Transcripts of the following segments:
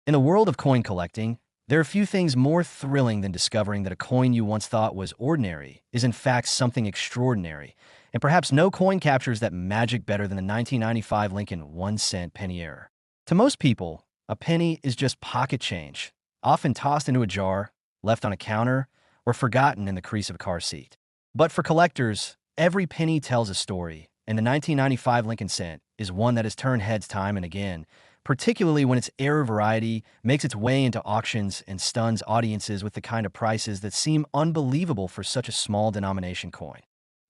In the world of coin collecting, there are few things more thrilling than discovering that a coin you once thought was ordinary is in fact something extraordinary, and perhaps no coin captures that magic better than the 1995 Lincoln 1-cent penny error. To most people, a penny is just pocket change, often tossed into a jar, left on a counter, or forgotten in the crease of a car seat. But for collectors, every penny tells a story, and the 1995 Lincoln cent is one that has turned heads time and again, particularly when its error variety makes its way into auctions and stuns audiences with the kind of prices that seem unbelievable for such a small denomination coin.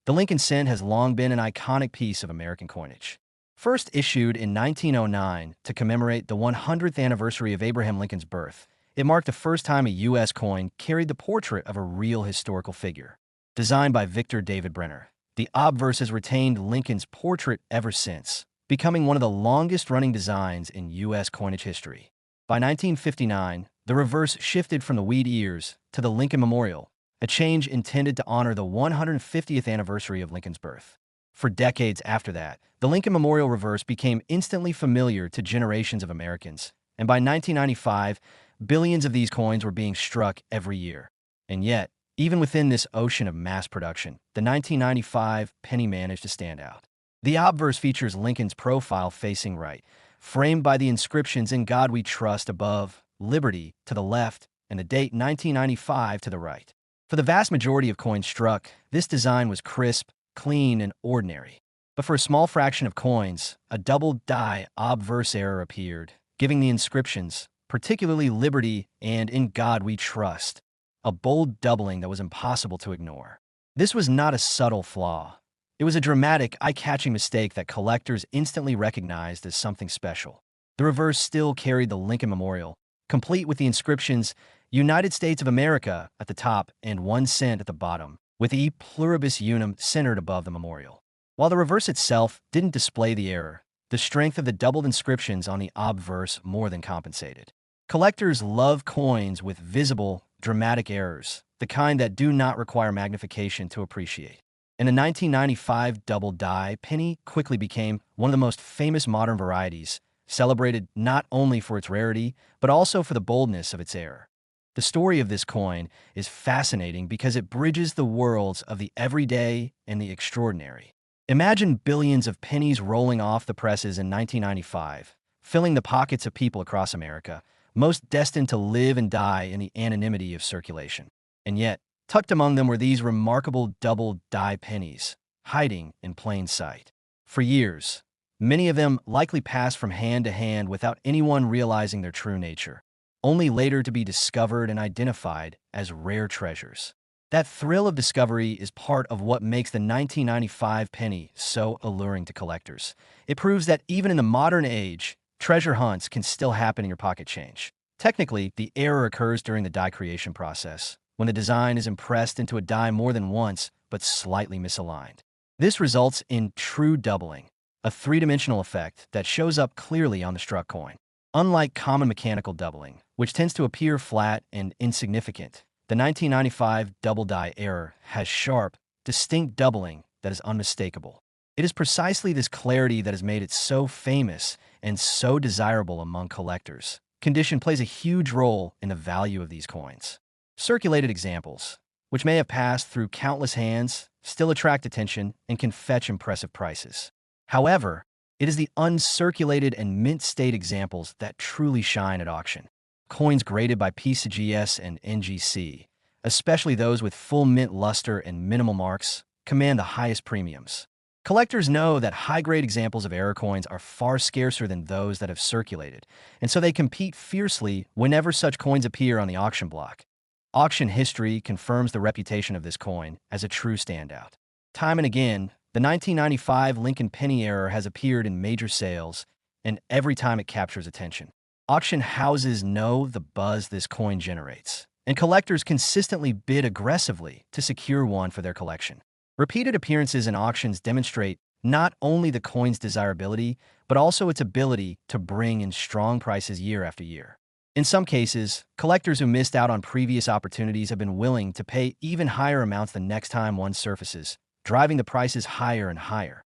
The Lincoln cent has long been an iconic piece of American coinage. First issued in 1909 to commemorate the 100th anniversary of Abraham Lincoln's birth, it marked the first time a U.S. coin carried the portrait of a real historical figure. Designed by Victor David Brenner, the obverse has retained Lincoln's portrait ever since, becoming one of the longest-running designs in U.S. coinage history. By 1959, the reverse shifted from the wheat ears to the Lincoln Memorial, a change intended to honor the 150th anniversary of Lincoln's birth. For decades after that, the Lincoln Memorial reverse became instantly familiar to generations of Americans, and by 1995, billions of these coins were being struck every year. And yet, even within this ocean of mass production, the 1995 penny managed to stand out. The obverse features Lincoln's profile facing right, framed by the inscriptions "In God We Trust" above, "Liberty" to the left, and the date 1995 to the right. For the vast majority of coins struck, this design was crisp, clean, and ordinary. But for a small fraction of coins, a double die obverse error appeared, giving the inscriptions, particularly "Liberty" and "In God We Trust," a bold doubling that was impossible to ignore. This was not a subtle flaw. It was a dramatic, eye-catching mistake that collectors instantly recognized as something special. The reverse still carried the Lincoln Memorial, complete with the inscriptions "United States of America" at the top and 1 cent at the bottom, with "E Pluribus Unum" centered above the memorial. While the reverse itself didn't display the error, the strength of the doubled inscriptions on the obverse more than compensated. Collectors love coins with visible, dramatic errors, the kind that do not require magnification to appreciate. And the 1995 double die penny quickly became one of the most famous modern varieties, celebrated not only for its rarity, but also for the boldness of its error. The story of this coin is fascinating because it bridges the worlds of the everyday and the extraordinary. Imagine billions of pennies rolling off the presses in 1995, filling the pockets of people across America, most destined to live and die in the anonymity of circulation. And yet, tucked among them were these remarkable double die pennies, hiding in plain sight. For years, many of them likely passed from hand to hand without anyone realizing their true nature, only later to be discovered and identified as rare treasures. That thrill of discovery is part of what makes the 1995 penny so alluring to collectors. It proves that even in the modern age, treasure hunts can still happen in your pocket change. Technically, the error occurs during the die creation process, when the design is impressed into a die more than once, but slightly misaligned. This results in true doubling, a three-dimensional effect that shows up clearly on the struck coin. Unlike common mechanical doubling, which tends to appear flat and insignificant, the 1995 double die error has sharp, distinct doubling that is unmistakable. It is precisely this clarity that has made it so famous and so desirable among collectors. Condition plays a huge role in the value of these coins. Circulated examples, which may have passed through countless hands, still attract attention and can fetch impressive prices. However, it is the uncirculated and mint-state examples that truly shine at auction. Coins graded by PCGS and NGC, especially those with full mint luster and minimal marks, command the highest premiums. Collectors know that high-grade examples of error coins are far scarcer than those that have circulated, and so they compete fiercely whenever such coins appear on the auction block. Auction history confirms the reputation of this coin as a true standout. Time and again, the 1995 Lincoln penny error has appeared in major sales, and every time it captures attention. Auction houses know the buzz this coin generates, and collectors consistently bid aggressively to secure one for their collection. Repeated appearances in auctions demonstrate not only the coin's desirability, but also its ability to bring in strong prices year after year. In some cases, collectors who missed out on previous opportunities have been willing to pay even higher amounts the next time one surfaces, driving the prices higher and higher.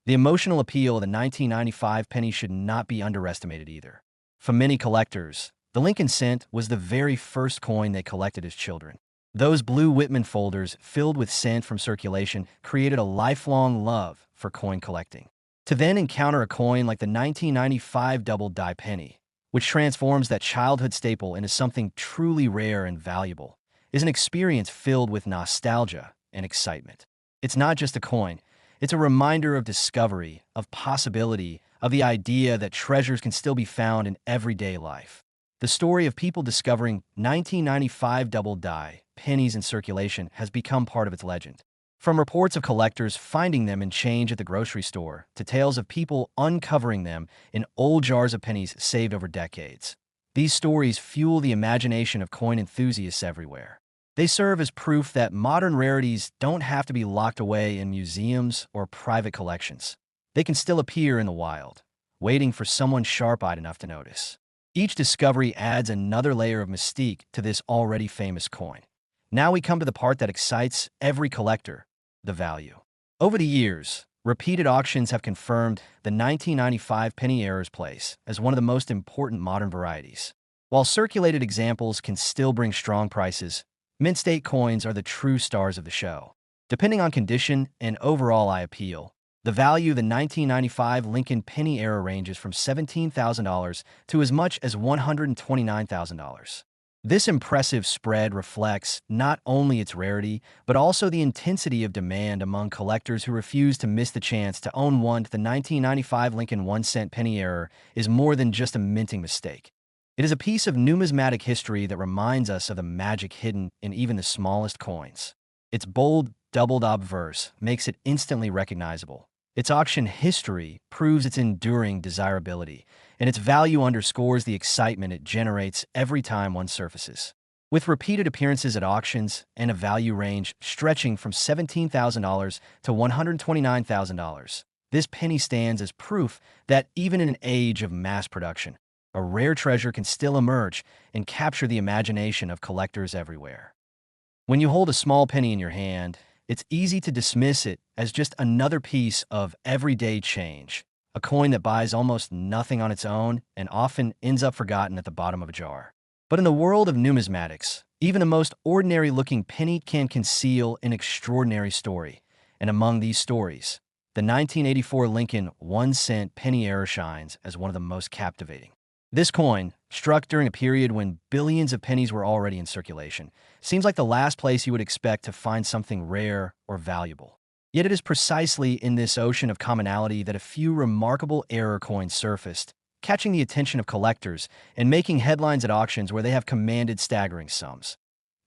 The emotional appeal of the 1995 penny should not be underestimated either. For many collectors, The Lincoln cent was the very first coin they collected as children. Those blue Whitman folders filled with cent from circulation created a lifelong love for coin collecting. To then encounter a coin like the 1995 double die penny, which transforms that childhood staple into something truly rare and valuable, is an experience filled with nostalgia and excitement. It's not just a coin, it's a reminder of discovery, of possibility, of the idea that treasures can still be found in everyday life. The story of people discovering 1995 double die pennies in circulation has become part of its legend. From reports of collectors finding them in change at the grocery store to tales of people uncovering them in old jars of pennies saved over decades, these stories fuel the imagination of coin enthusiasts everywhere. They serve as proof that modern rarities don't have to be locked away in museums or private collections. They can still appear in the wild, waiting for someone sharp-eyed enough to notice. Each discovery adds another layer of mystique to this already famous coin. Now we come to the part that excites every collector: the value. Over the years, repeated auctions have confirmed the 1995 penny era's place as one of the most important modern varieties. While circulated examples can still bring strong prices, mint state coins are the true stars of the show. Depending on condition and overall eye appeal, the value of the 1995 Lincoln penny era ranges from $17,000 to as much as $129,000. This impressive spread reflects not only its rarity, but also the intensity of demand among collectors who refuse to miss the chance to own one. The 1995 Lincoln 1-cent penny era is more than just a minting mistake. It is a piece of numismatic history that reminds us of the magic hidden in even the smallest coins. Its bold, doubled obverse makes it instantly recognizable. Its auction history proves its enduring desirability, and its value underscores the excitement it generates every time one surfaces. With repeated appearances at auctions and a value range stretching from $17,000 to $129,000, this penny stands as proof that even in an age of mass production, a rare treasure can still emerge and capture the imagination of collectors everywhere. When you hold a small penny in your hand, it's easy to dismiss it as just another piece of everyday change, a coin that buys almost nothing on its own and often ends up forgotten at the bottom of a jar. But in the world of numismatics, even the most ordinary-looking penny can conceal an extraordinary story. And among these stories, the 1984 Lincoln 1-cent penny era shines as one of the most captivating. This coin, struck during a period when billions of pennies were already in circulation, seems like the last place you would expect to find something rare or valuable. Yet it is precisely in this ocean of commonality that a few remarkable error coins surfaced, catching the attention of collectors and making headlines at auctions where they have commanded staggering sums.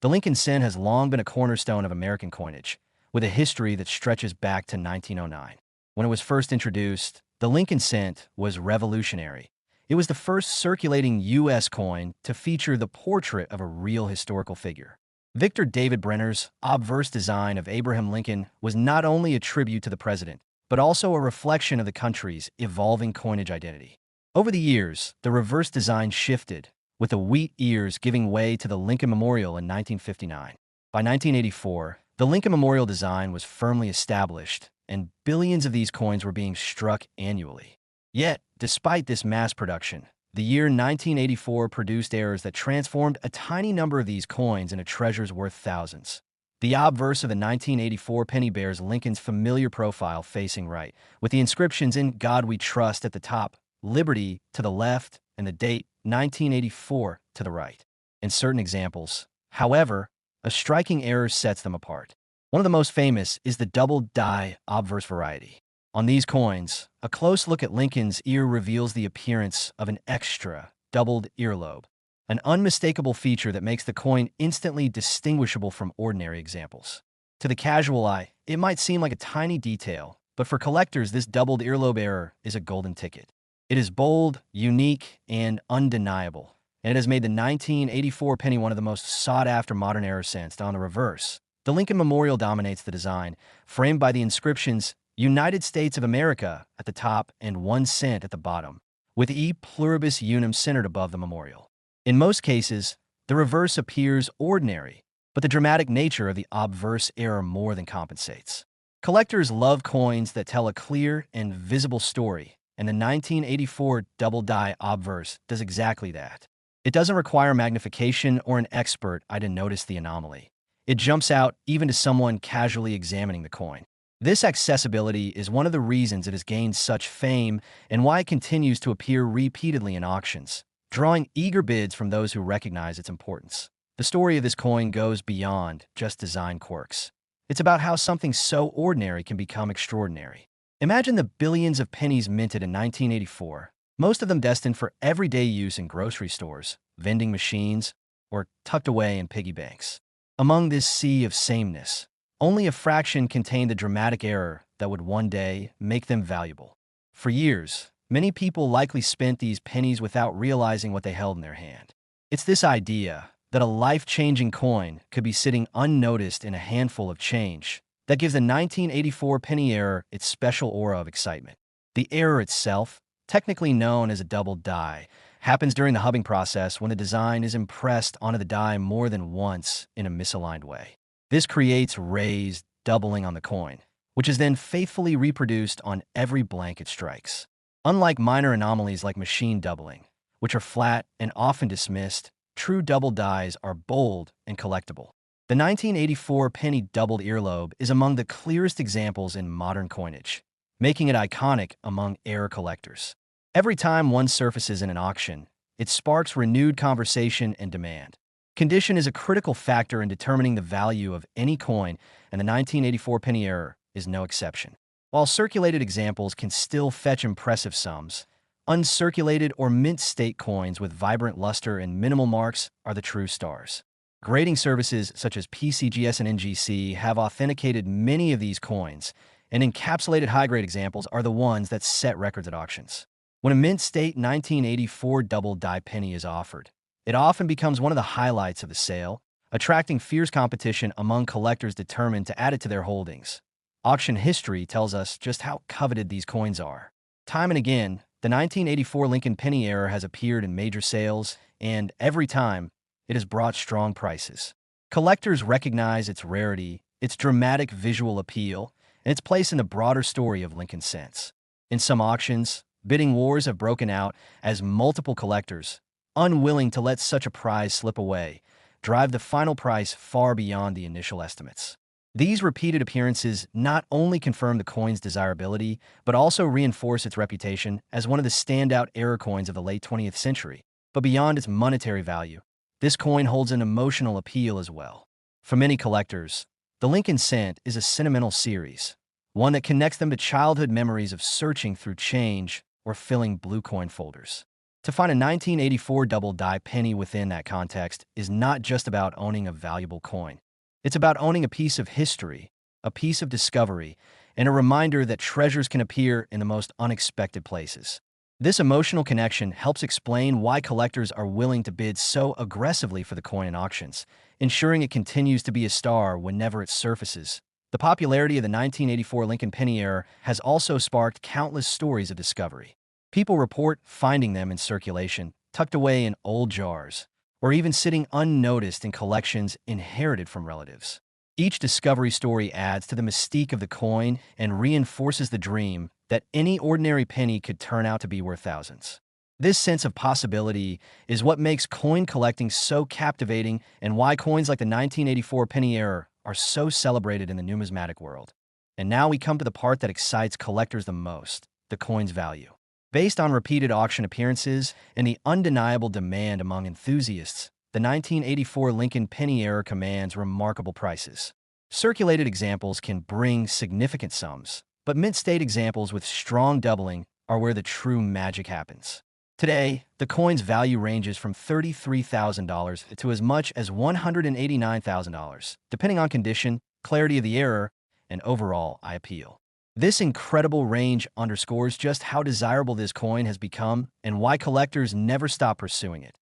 The Lincoln cent has long been a cornerstone of American coinage, with a history that stretches back to 1909. When it was first introduced, the Lincoln cent was revolutionary. It was the first circulating U.S. coin to feature the portrait of a real historical figure. Victor David Brenner's obverse design of Abraham Lincoln was not only a tribute to the president, but also a reflection of the country's evolving coinage identity. Over the years, the reverse design shifted, with the wheat ears giving way to the Lincoln Memorial in 1959. By 1984, the Lincoln Memorial design was firmly established, and billions of these coins were being struck annually. Yet, despite this mass production, the year 1984 produced errors that transformed a tiny number of these coins into treasures worth thousands. The obverse of the 1984 penny bears Lincoln's familiar profile facing right, with the inscriptions "In God We Trust" at the top, "Liberty" to the left, and the date 1984 to the right. In certain examples, however, a striking error sets them apart. One of the most famous is the double die obverse variety. On these coins, a close look at Lincoln's ear reveals the appearance of an extra, doubled earlobe, an unmistakable feature that makes the coin instantly distinguishable from ordinary examples. To the casual eye, it might seem like a tiny detail, but for collectors, this doubled earlobe error is a golden ticket. It is bold, unique, and undeniable, and it has made the 1984 penny one of the most sought-after modern era cents. On the reverse, the Lincoln Memorial dominates the design, framed by the inscriptions "United States of America" at the top and 1 cent at the bottom, with "E pluribus unum" centered above the memorial. In most cases, the reverse appears ordinary, but the dramatic nature of the obverse error more than compensates. Collectors love coins that tell a clear and visible story, and the 1984 double die obverse does exactly that. It doesn't require magnification or an expert eye to notice the anomaly. It jumps out even to someone casually examining the coin. This accessibility is one of the reasons it has gained such fame and why it continues to appear repeatedly in auctions, drawing eager bids from those who recognize its importance. The story of this coin goes beyond just design quirks. It's about how something so ordinary can become extraordinary. Imagine the billions of pennies minted in 1984, most of them destined for everyday use in grocery stores, vending machines, or tucked away in piggy banks. Among this sea of sameness, only a fraction contained the dramatic error that would one day make them valuable. For years, many people likely spent these pennies without realizing what they held in their hand. It's this idea that a life-changing coin could be sitting unnoticed in a handful of change that gives the 1984 penny error its special aura of excitement. The error itself, technically known as a double die, happens during the hubbing process when the design is impressed onto the die more than once in a misaligned way. This creates raised doubling on the coin, which is then faithfully reproduced on every blank it strikes. Unlike minor anomalies like machine doubling, which are flat and often dismissed, true double dies are bold and collectible. The 1984 penny doubled earlobe is among the clearest examples in modern coinage, making it iconic among error collectors. Every time one surfaces in an auction, it sparks renewed conversation and demand. Condition is a critical factor in determining the value of any coin, and the 1984 penny error is no exception. While circulated examples can still fetch impressive sums, uncirculated or mint state coins with vibrant luster and minimal marks are the true stars. Grading services such as PCGS and NGC have authenticated many of these coins, and encapsulated high-grade examples are the ones that set records at auctions. When a mint state 1984 double die penny is offered, it often becomes one of the highlights of the sale, attracting fierce competition among collectors determined to add it to their holdings. Auction history tells us just how coveted these coins are. Time and again, the 1984 Lincoln penny error has appeared in major sales, and every time, it has brought strong prices. Collectors recognize its rarity, its dramatic visual appeal, and its place in the broader story of Lincoln cents. In some auctions, bidding wars have broken out as multiple collectors, unwilling to let such a prize slip away, drive the final price far beyond the initial estimates. These repeated appearances not only confirm the coin's desirability, but also reinforce its reputation as one of the standout error coins of the late 20th century. But beyond its monetary value, this coin holds an emotional appeal as well. For many collectors, the Lincoln cent is a sentimental series, one that connects them to childhood memories of searching through change or filling blue coin folders. To find a 1984 double die penny within that context is not just about owning a valuable coin. It's about owning a piece of history, a piece of discovery, and a reminder that treasures can appear in the most unexpected places. This emotional connection helps explain why collectors are willing to bid so aggressively for the coin in auctions, ensuring it continues to be a star whenever it surfaces. The popularity of the 1984 Lincoln penny error has also sparked countless stories of discovery. People report finding them in circulation, tucked away in old jars, or even sitting unnoticed in collections inherited from relatives. Each discovery story adds to the mystique of the coin and reinforces the dream that any ordinary penny could turn out to be worth thousands. This sense of possibility is what makes coin collecting so captivating and why coins like the 1984 penny error are so celebrated in the numismatic world. And now we come to the part that excites collectors the most, the coin's value. Based on repeated auction appearances and the undeniable demand among enthusiasts, the 1984 Lincoln penny error commands remarkable prices. Circulated examples can bring significant sums, but mint state examples with strong doubling are where the true magic happens. Today, the coin's value ranges from $33,000 to as much as $189,000, depending on condition, clarity of the error, and overall eye appeal. This incredible range underscores just how desirable this coin has become and why collectors never stop pursuing it.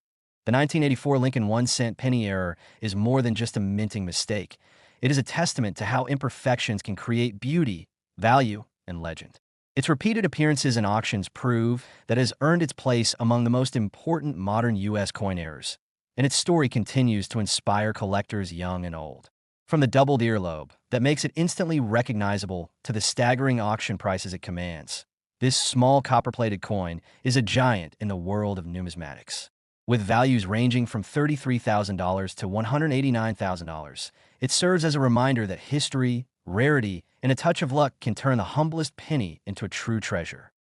The 1984 Lincoln 1-cent penny error is more than just a minting mistake. It is a testament to how imperfections can create beauty, value, and legend. Its repeated appearances in auctions prove that it has earned its place among the most important modern U.S. coin errors, and its story continues to inspire collectors young and old. From the doubled earlobe that makes it instantly recognizable to the staggering auction prices it commands, this small copper-plated coin is a giant in the world of numismatics. With values ranging from $33,000 to $189,000, it serves as a reminder that history, rarity, and a touch of luck can turn the humblest penny into a true treasure.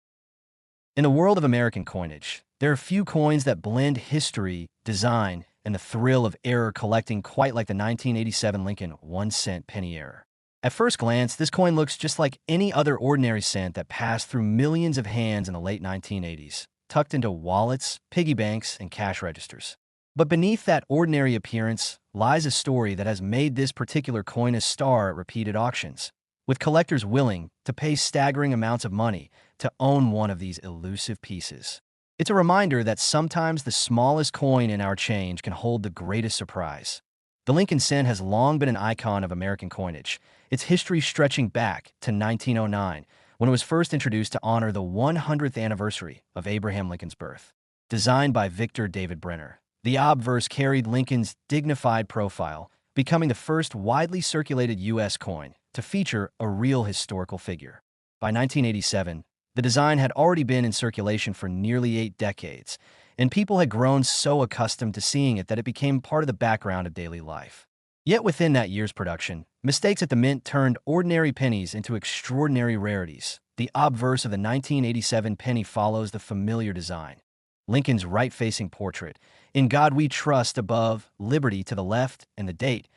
In the world of American coinage, there are few coins that blend history, design, and the thrill of error collecting quite like the 1987 Lincoln 1-cent penny error. At first glance, this coin looks just like any other ordinary cent that passed through millions of hands in the late 1980s, tucked into wallets, piggy banks, and cash registers. But beneath that ordinary appearance lies a story that has made this particular coin a star at repeated auctions, with collectors willing to pay staggering amounts of money to own one of these elusive pieces. It's a reminder that sometimes the smallest coin in our change can hold the greatest surprise. The Lincoln cent has long been an icon of American coinage, its history stretching back to 1909, when it was first introduced to honor the 100th anniversary of Abraham Lincoln's birth. Designed by Victor David Brenner, the obverse carried Lincoln's dignified profile, becoming the first widely circulated U.S. coin to feature a real historical figure. By 1987, the design had already been in circulation for nearly 8 decades, and people had grown so accustomed to seeing it that it became part of the background of daily life. Yet within that year's production, mistakes at the mint turned ordinary pennies into extraordinary rarities. The obverse of the 1987 penny follows the familiar design. Lincoln's right-facing portrait, "In God We Trust" above, "Liberty" to the left, and the date,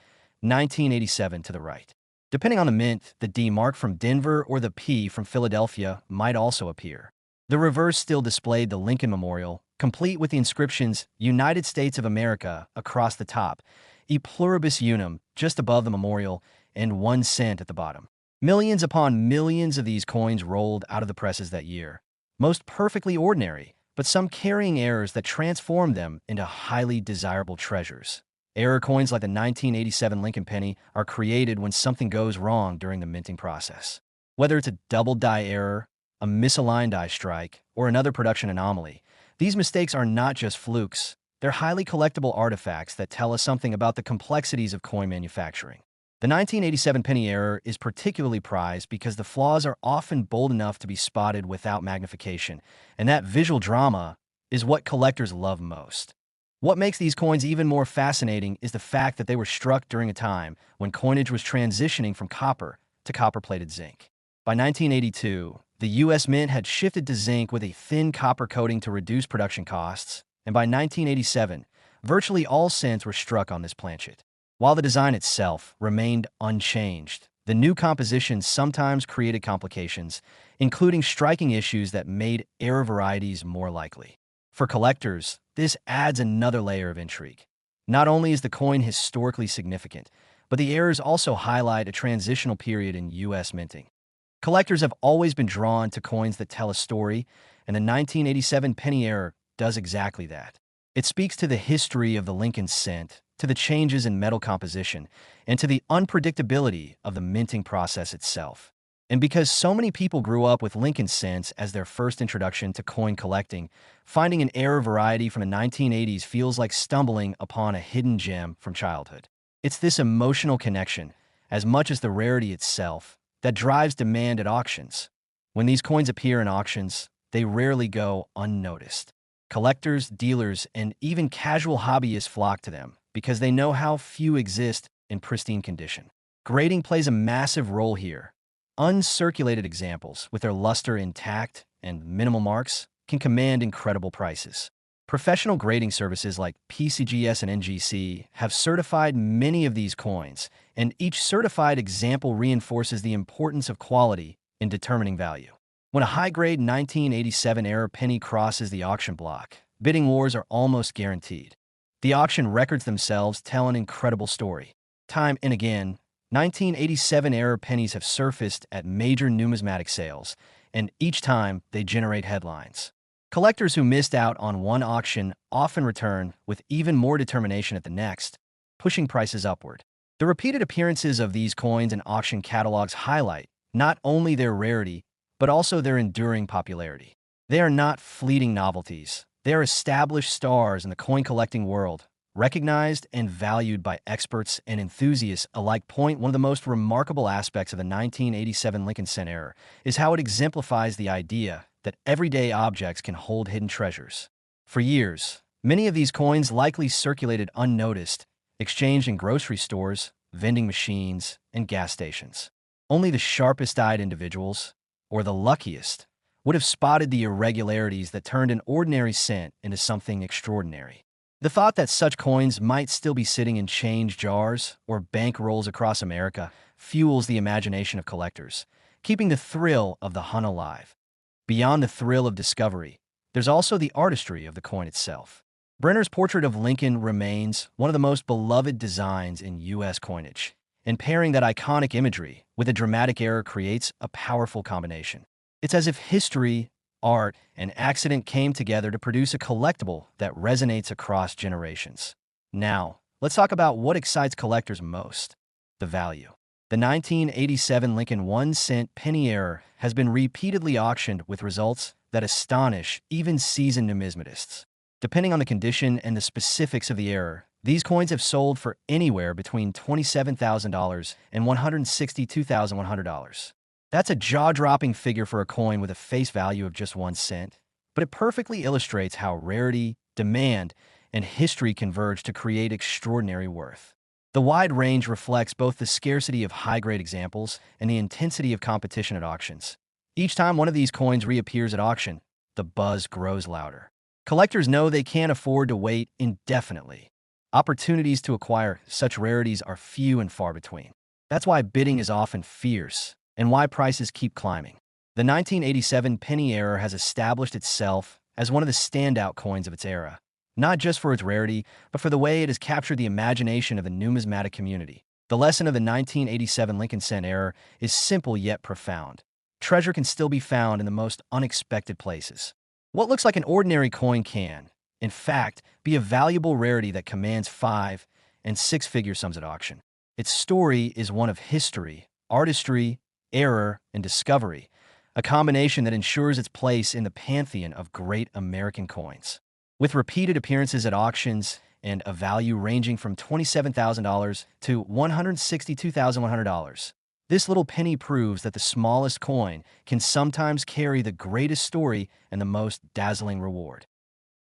1987 to the right. Depending on the mint, the D mark from Denver or the P from Philadelphia might also appear. The reverse still displayed the Lincoln Memorial, complete with the inscriptions "United States of America" across the top, "E Pluribus Unum" just above the memorial, and 1 cent at the bottom. Millions upon millions of these coins rolled out of the presses that year, most perfectly ordinary, but some carrying errors that transformed them into highly desirable treasures. Error coins like the 1987 Lincoln penny are created when something goes wrong during the minting process. Whether it's a double die error, a misaligned die strike, or another production anomaly, these mistakes are not just flukes. They're highly collectible artifacts that tell us something about the complexities of coin manufacturing. The 1987 penny error is particularly prized because the flaws are often bold enough to be spotted without magnification, and that visual drama is what collectors love most. What makes these coins even more fascinating is the fact that they were struck during a time when coinage was transitioning from copper to copper-plated zinc. By 1982, the U.S. Mint had shifted to zinc with a thin copper coating to reduce production costs, and by 1987, virtually all cents were struck on this planchet. While the design itself remained unchanged, the new compositions sometimes created complications, including striking issues that made error varieties more likely. For collectors, this adds another layer of intrigue. Not only is the coin historically significant, but the errors also highlight a transitional period in U.S. minting. Collectors have always been drawn to coins that tell a story, and the 1987 penny error does exactly that. It speaks to the history of the Lincoln cent, to the changes in metal composition, and to the unpredictability of the minting process itself. And because so many people grew up with Lincoln cents as their first introduction to coin collecting, finding an error variety from the 1980s feels like stumbling upon a hidden gem from childhood. It's this emotional connection, as much as the rarity itself, that drives demand at auctions. When these coins appear in auctions, they rarely go unnoticed. Collectors, dealers, and even casual hobbyists flock to them because they know how few exist in pristine condition. Grading plays a massive role here. Uncirculated examples, with their luster intact and minimal marks, can command incredible prices. Professional grading services like PCGS and NGC have certified many of these coins, and each certified example reinforces the importance of quality in determining value. When a high-grade 1987 error penny crosses the auction block, bidding wars are almost guaranteed. The auction records themselves tell an incredible story. Time and again, 1987 error pennies have surfaced at major numismatic sales, and each time they generate headlines. Collectors who missed out on one auction often return with even more determination at the next, pushing prices upward. The repeated appearances of these coins in auction catalogs highlight not only their rarity, but also their enduring popularity. They are not fleeting novelties. They are established stars in the coin collecting world, recognized and valued by experts and enthusiasts alike. One of the most remarkable aspects of the 1987 Lincoln cent error is how it exemplifies the idea that everyday objects can hold hidden treasures. For years, Many of these coins likely circulated unnoticed, exchanged in grocery stores, vending machines, and gas stations. Only the sharpest-eyed individuals, or the luckiest, would have spotted the irregularities that turned an ordinary cent into something extraordinary. The thought that such coins might still be sitting in change jars or bank rolls across America fuels the imagination of collectors, keeping the thrill of the hunt alive. Beyond the thrill of discovery, there's also the artistry of the coin itself. Brenner's portrait of Lincoln remains one of the most beloved designs in U.S. coinage, and pairing that iconic imagery with a dramatic error creates a powerful combination. It's as if history, art, and accident came together to produce a collectible that resonates across generations. Now, let's talk about what excites collectors most: the value. The 1987 Lincoln 1-cent penny error has been repeatedly auctioned with results that astonish even seasoned numismatists. Depending on the condition and the specifics of the error, these coins have sold for anywhere between $27,000 and $162,100. That's a jaw-dropping figure for a coin with a face value of just 1 cent, but it perfectly illustrates how rarity, demand, and history converge to create extraordinary worth. The wide range reflects both the scarcity of high-grade examples and the intensity of competition at auctions. Each time one of these coins reappears at auction, the buzz grows louder. Collectors know they can't afford to wait indefinitely. Opportunities to acquire such rarities are few and far between. That's why bidding is often fierce, and why prices keep climbing. The 1987 penny error has established itself as one of the standout coins of its era, not just for its rarity, but for the way it has captured the imagination of the numismatic community. The lesson of the 1987 Lincoln cent error is simple yet profound. Treasure can still be found in the most unexpected places. What looks like an ordinary coin can, in fact, be a valuable rarity that commands 5- and 6-figure sums at auction. Its story is one of history, artistry, error, and discovery, a combination that ensures its place in the pantheon of great American coins. With repeated appearances at auctions and a value ranging from $27,000 to $162,100, this little penny proves that the smallest coin can sometimes carry the greatest story and the most dazzling reward.